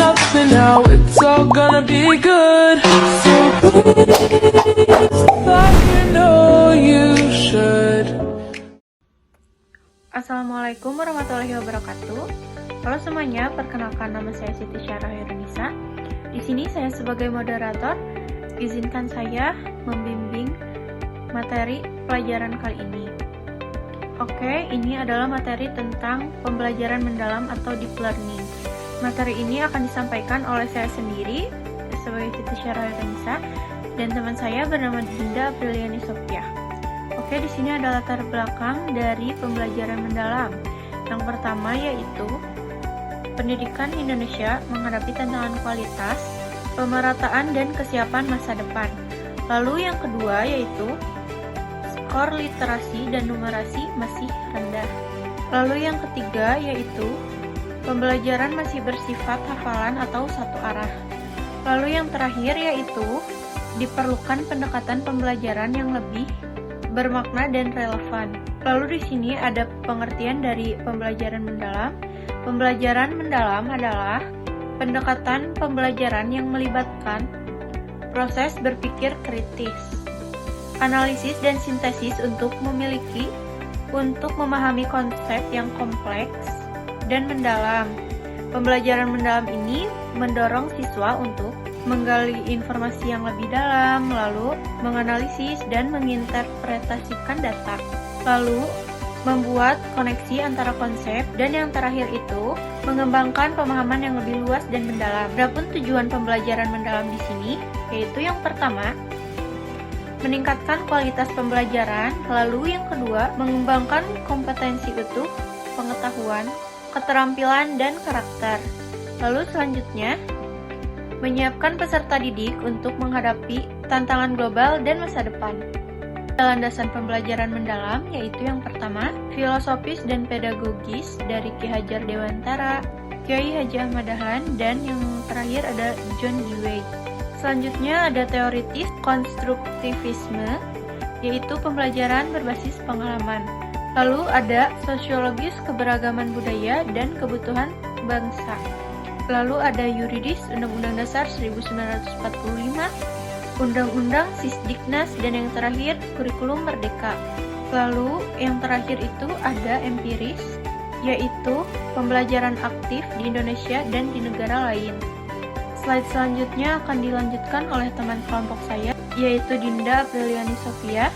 nothing now, it's all gonna be good. So please, like you know you should. Assalamualaikum warahmatullahi wabarakatuh. Halo semuanya, perkenalkan nama saya Siti Syarah Yunisa. Di sini saya sebagai moderator, izinkan saya membimbing materi pelajaran kali ini. Oke, ini adalah materi tentang pembelajaran mendalam atau deep learning. Materi ini akan disampaikan oleh saya sendiri sebagai Siti Syarah Yunisa dan teman saya bernama Dinda Apriliani Sophia. Oke, di sini ada latar belakang dari pembelajaran mendalam. Yang pertama yaitu pendidikan Indonesia menghadapi tantangan kualitas, pemerataan dan kesiapan masa depan. Lalu yang kedua yaitu skor literasi dan numerasi masih rendah. Lalu yang ketiga yaitu pembelajaran masih bersifat hafalan atau satu arah. Lalu yang terakhir yaitu diperlukan pendekatan pembelajaran yang lebih bermakna dan relevan. Lalu di sini ada pengertian dari pembelajaran mendalam. Pembelajaran mendalam adalah pendekatan pembelajaran yang melibatkan proses berpikir kritis, analisis dan sintesis untuk memahami konsep yang kompleks dan mendalam. Pembelajaran mendalam ini mendorong siswa untuk menggali informasi yang lebih dalam, lalu menganalisis dan menginterpretasikan data, lalu membuat koneksi antara konsep, dan yang terakhir itu mengembangkan pemahaman yang lebih luas dan mendalam. Adapun tujuan pembelajaran mendalam di sini yaitu yang pertama, meningkatkan kualitas pembelajaran, lalu yang kedua, mengembangkan kompetensi utuh, pengetahuan, keterampilan, dan karakter. Lalu selanjutnya, menyiapkan peserta didik untuk menghadapi tantangan global dan masa depan. Landasan pembelajaran mendalam yaitu yang pertama, filosofis dan pedagogis dari Ki Hajar Dewantara, Kiai Haji Ahmad Dahlan, dan yang terakhir ada John Dewey. Selanjutnya ada teoritis konstruktivisme, yaitu pembelajaran berbasis pengalaman. Lalu ada sosiologis keberagaman budaya dan kebutuhan bangsa. Lalu ada yuridis Undang-Undang Dasar 1945, Undang-Undang Sisdiknas, dan yang terakhir kurikulum merdeka. Lalu yang terakhir itu ada empiris, yaitu pembelajaran aktif di Indonesia dan di negara lain. Slide selanjutnya akan dilanjutkan oleh teman kelompok saya, yaitu Dinda Apriliani Sophia.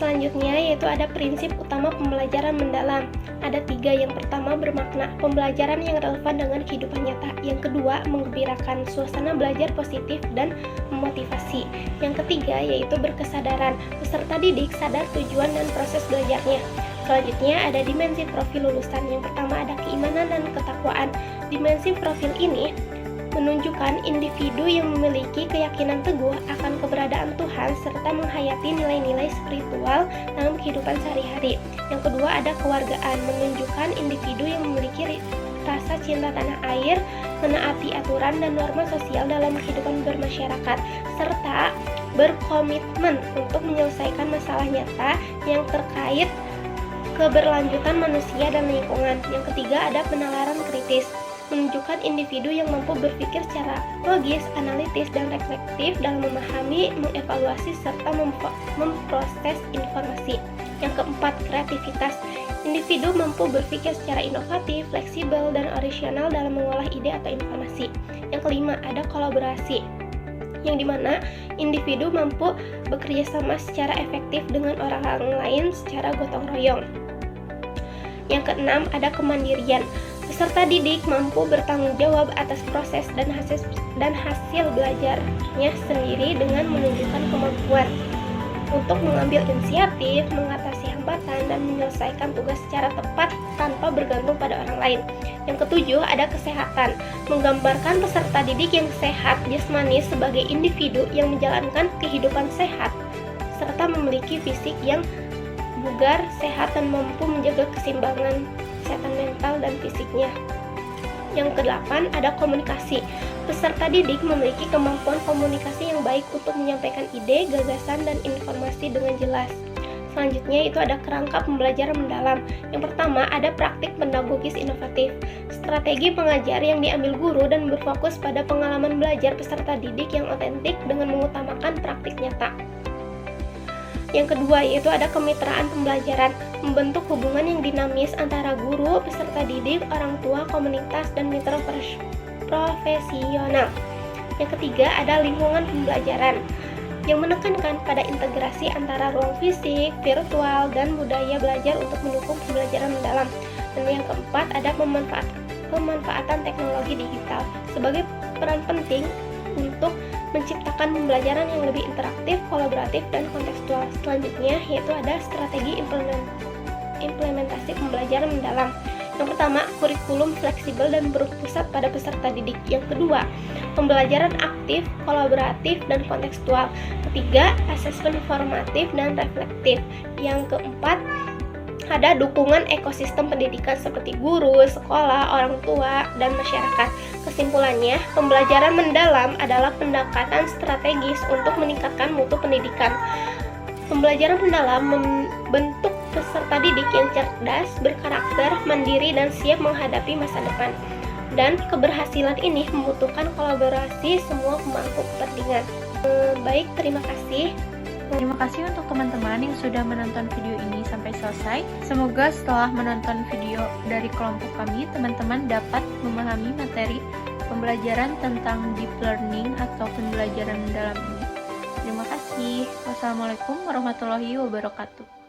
Selanjutnya yaitu ada prinsip utama pembelajaran mendalam. Ada 3. Yang pertama bermakna, pembelajaran yang relevan dengan kehidupan nyata. Yang kedua, menggembirakan, suasana belajar positif dan memotivasi. Yang ketiga yaitu berkesadaran, peserta didik sadar tujuan dan proses belajarnya. Selanjutnya ada dimensi profil lulusan. Yang pertama ada keimanan dan ketakwaan. Dimensi profil ini menunjukkan individu yang memiliki keyakinan teguh akan keberadaan Tuhan serta menghayati nilai-nilai spiritual dalam kehidupan sehari-hari. Yang kedua ada kewargaan, menunjukkan individu yang memiliki rasa cinta tanah air, menaati aturan dan norma sosial dalam kehidupan bermasyarakat, serta berkomitmen untuk menyelesaikan masalah nyata yang terkait keberlanjutan manusia dan lingkungan. Yang ketiga ada penalaran kritis, menunjukkan individu yang mampu berpikir secara logis, analitis, dan reflektif dalam memahami, mengevaluasi, serta memproses informasi. Yang keempat, kreativitas. Individu mampu berpikir secara inovatif, fleksibel, dan orisinal dalam mengolah ide atau informasi. Yang kelima, ada kolaborasi, yang dimana individu mampu bekerja sama secara efektif dengan orang lain secara gotong royong. Yang keenam, ada kemandirian. Peserta didik mampu bertanggung jawab atas proses dan hasil belajarnya sendiri dengan menunjukkan kemampuan untuk mengambil inisiatif, mengatasi hambatan, dan menyelesaikan tugas secara tepat tanpa bergantung pada orang lain. Yang ketujuh, ada kesehatan, menggambarkan peserta didik yang sehat jasmani sebagai individu yang menjalankan kehidupan sehat serta memiliki fisik yang bugar, sehat, dan mampu menjaga keseimbangan kesehatan mental dan fisiknya. Yang kedelapan, ada komunikasi. Peserta didik memiliki kemampuan komunikasi yang baik untuk menyampaikan ide, gagasan, dan informasi dengan jelas. Selanjutnya itu ada kerangka pembelajaran mendalam. Yang pertama ada praktik pedagogis inovatif. Strategi pengajar yang diambil guru dan berfokus pada pengalaman belajar peserta didik yang otentik dengan mengutamakan praktik nyata. Yang kedua yaitu ada kemitraan pembelajaran, membentuk hubungan yang dinamis antara guru, peserta didik, orang tua, komunitas, dan mitra profesional. Yang ketiga ada lingkungan pembelajaran, yang menekankan pada integrasi antara ruang fisik, virtual, dan budaya belajar untuk mendukung pembelajaran mendalam. Dan yang keempat ada pemanfaatan teknologi digital sebagai peran penting untuk menciptakan pembelajaran yang lebih interaktif, kolaboratif, dan kontekstual. Selanjutnya yaitu ada strategi implementasi pembelajaran mendalam. Yang pertama, kurikulum fleksibel dan berpusat pada peserta didik. Yang kedua, pembelajaran aktif, kolaboratif, dan kontekstual. Ketiga, asesmen formatif dan reflektif. Yang keempat, ada dukungan ekosistem pendidikan seperti guru, sekolah, orang tua, dan masyarakat. Kesimpulannya, pembelajaran mendalam adalah pendekatan strategis untuk meningkatkan mutu pendidikan. Pembelajaran mendalam membentuk peserta didik yang cerdas, berkarakter, mandiri, dan siap menghadapi masa depan. Dan keberhasilan ini membutuhkan kolaborasi semua pemangku kepentingan. Baik, terima kasih. Terima kasih untuk teman-teman yang sudah menonton video ini sampai selesai. Semoga setelah menonton video dari kelompok kami, teman-teman dapat memahami materi pembelajaran tentang deep learning atau pembelajaran mendalam ini. Terima kasih. Wassalamualaikum warahmatullahi wabarakatuh.